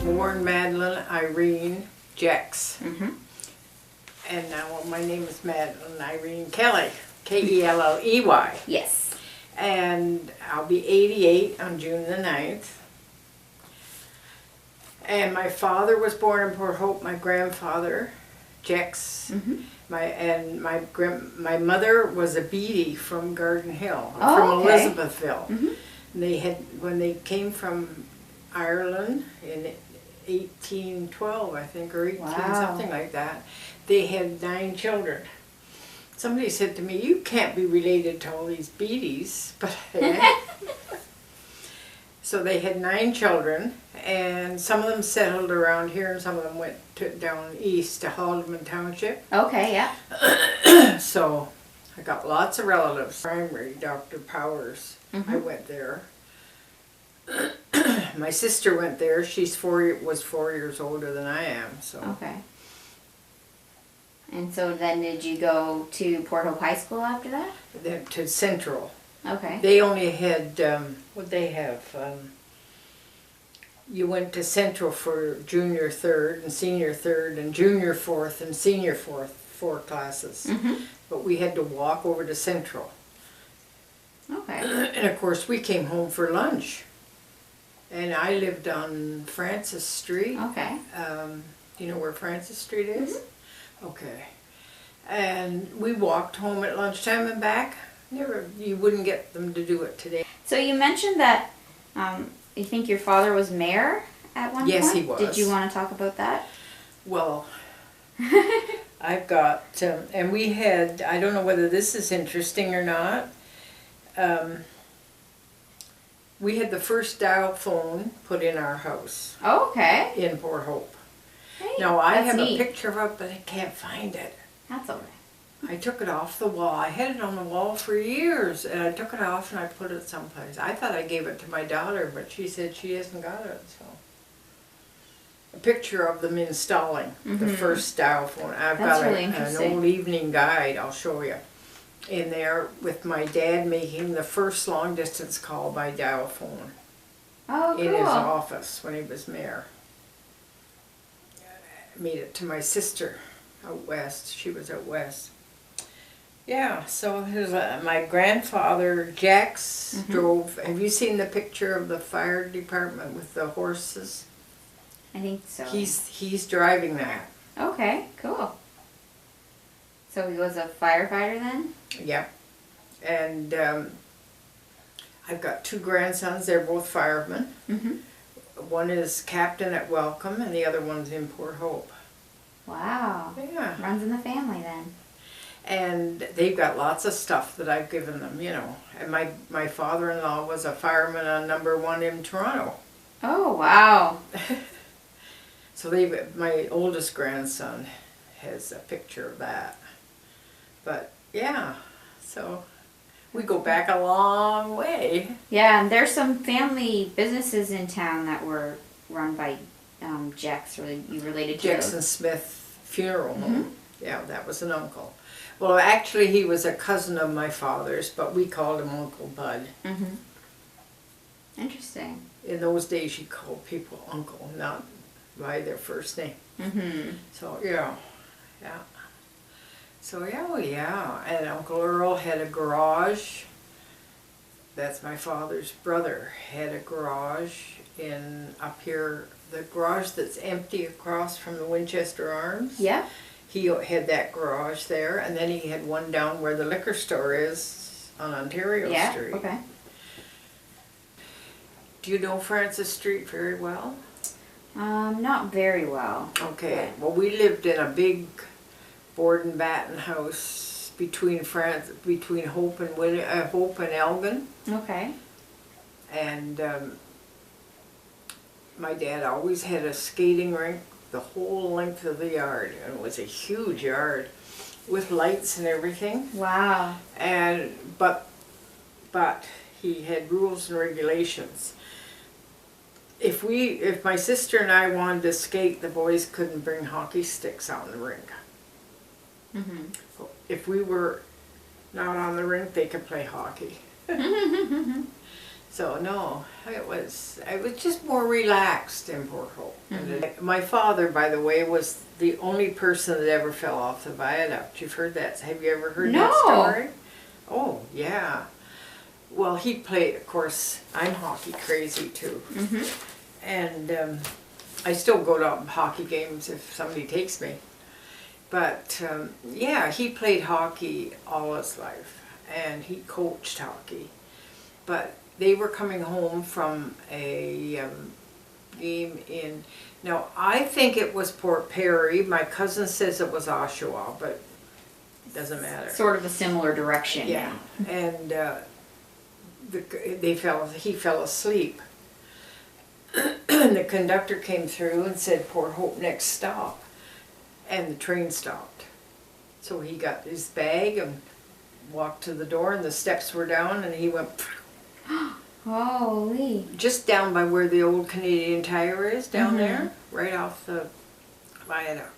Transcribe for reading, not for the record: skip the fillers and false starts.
born Madeline Irene Jex. Mm-hmm. And now my name is Madeline Irene Kelly, Kelley. Yes. And I'll be 88 on June the 9th. And my father was born in Port Hope, my grandfather, Jex. Mm-hmm. My mother was a Beatty from Garden Hill, Oh, from okay. Elizabethville. Mm-hmm. When they came from Ireland in 1812, I think, or 18 Wow. something like that, they had 9 children. Somebody said to me, "You can't be related to all these Beatties," but so they had 9 children, and some of them settled around here, and some of them went down east to Haldeman Township. Okay, yeah. So I got lots of relatives. Primary, Dr. Powers. Mhm. I went there. My sister went there. Was 4 years older than I am. So Okay. And so then did you go to Port Hope High School after that? then to Central. Okay. They only had what they have. You went to Central for junior third and senior third and junior fourth and senior fourth 4 classes. Mm-hmm. But we had to walk over to Central. Okay. And of course we came home for lunch. And I lived on Francis Street. Okay. You know where Francis Street is? Okay. And we walked home at lunchtime and back. You wouldn't get them to do it today. So you mentioned that you think your father was mayor at one point? Yes, he was. Did you want to talk about that? Well, I've got, and we had, I don't know whether this is interesting or not. We had the first dial phone put in our house Oh, okay. in Port Hope. Hey, Now I that's have neat. a picture of it, but I can't find it. That's all right. I took it off the wall. I had it on the wall for years, and I took it off and I put it someplace. I thought I gave it to my daughter, but she said she hasn't got it. So, a picture of them installing the Mhm. first dial phone. I've That's got really an interesting. old evening guide. I'll show you in there with my dad making the first long distance call by dial phone Oh, in his cool. office when he was mayor. Made it to my sister out west. She was out west. Yeah, so here's my grandfather, Jax, Mhm. drove. Have you seen the picture of the fire department with the horses? I think so. He's driving that. Okay, cool. So he was a firefighter then? Yeah. And I've got 2 grandsons. They're both firemen. Mm-hmm. One is captain at Welcome, and the other one's in Port Hope. Wow. Yeah. Runs in the family then. And they've got lots of stuff that I've given them, you know. And my father-in-law was a fireman on number 1 in Toronto. Oh, wow. So my oldest grandson has a picture of that. But yeah, so we go back a long way. Yeah, and there's some family businesses in town that were run by Jex, or you related to Jackson those? Smith Funeral Home. Yeah, that was an uncle. Well, actually he was a cousin of my father's, but we called him Uncle Bud. Mm-hmm. Interesting. In those days you called people uncle, not by their first name. Mm-hmm. So yeah. So yeah, and Uncle Earl had a garage. That's my father's brother, had a garage up here, the garage that's empty across from the Winchester Arms. Yeah. He had that garage there, and then he had one down where the liquor store is on Ontario Yeah. Street. Okay. Do you know Francis Street very well? Not very well. Okay, well we lived in a big board and batten house between Hope and Elgin, Okay. and my dad always had a skating rink the whole length of the yard, and it was a huge yard with lights and everything. Wow. And but he had rules and regulations. If my sister and I wanted to skate, the boys couldn't bring hockey sticks out in the rink. Mm-hmm. If we were not on the rink, they could play hockey. So no, I was just more relaxed in Port Hope. My father, by the way, was the only person that ever fell off the viaduct. You've heard that? Have you ever heard No. that story? Oh yeah. Well, he played. Of course, I'm hockey crazy too, and I still go to hockey games if somebody takes me. But yeah, he played hockey all his life, and he coached hockey. But they were coming home from a game in, now I think it was Port Perry. My cousin says it was Oshawa, but it doesn't matter. Sort of a similar direction. Yeah, and he fell asleep. And the conductor came through and said, Port Hope, next stop. And the train stopped. So he got his bag and walked to the door, and the steps were down, and he went Holy. just down by where the old Canadian Tire is, down there, right off the viaduct.